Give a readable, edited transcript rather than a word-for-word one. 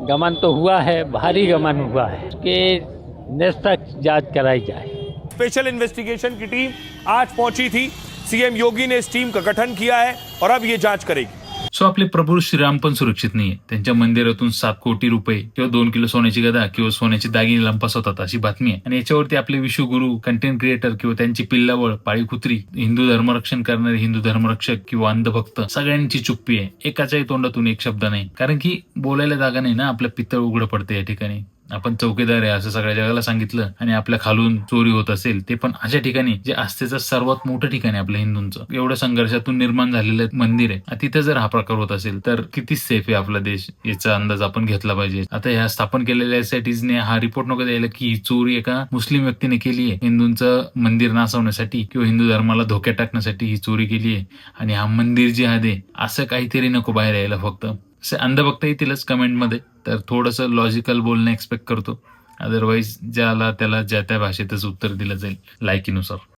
गमन तो हुआ है, भारी गमन हुआ है कि निष्पक्ष जांच कराई जाए। स्पेशल इन्वेस्टिगेशन की टीम आज पहुंची थी। सीएम योगी ने इस टीम का गठन किया है और अब ये जांच करेगी। सो आपले प्रभू श्रीराम पण सुरक्षित नाहीये. त्यांच्या मंदिरातून 7 कोटी रुपये किंवा 2 किलो सोन्याची गदा किंवा सोन्याचे दागिने लंपास होतात अशी बातमी आहे. आणि याच्यावरती आपले विश्वगुरू, कंटेंट क्रिएटर किंवा त्यांची पिल्लावळ, पाळी कुत्री, हिंदू धर्मरक्षण करणारे हिंदू धर्मरक्षक किंवा अंधभक्त सगळ्यांची चुप्पी आहे. एकाच्याही तोंडातून एक शब्द नाही. कारण की बोलायला जागा नाही ना. आपलं पितळ उघडं पडतं या ठिकाणी. आपण चौकीदार आहे असं सगळ्या जगाला सांगितलं आणि आपल्या खालून चोरी होत असेल ते पण अशा ठिकाणी जे आस्थेचं सर्वात मोठं ठिकाण आहे आपल्या हिंदूंचं, एवढ्या संघर्षातून निर्माण झालेलं मंदिर आहे, तिथे जर हा प्रकार होत असेल तर किती सेफ आहे आपला देश याचा अंदाज आपण घेतला पाहिजे. आता ह्या स्थापन केलेल्या एसआयटीजने हा रिपोर्ट नको द्यायला की ही चोरी एका मुस्लिम व्यक्तीने केली आहे, हिंदूंचं मंदिर नासवण्यासाठी किंवा हिंदू धर्माला धोक्यात टाकण्यासाठी ही चोरी केली आहे आणि हा मंदिर जिहाद आहे असं काहीतरी नको बाहेर यायला. फक्त असे अंधभक्त येतीलच कमेंटमध्ये, तर थोडंसं लॉजिकल बोलणं एक्सपेक्ट करतो. अदरवाईज ज्याला त्याला ज्या त्या भाषेतच उत्तर दिलं जाईल लायकीनुसार.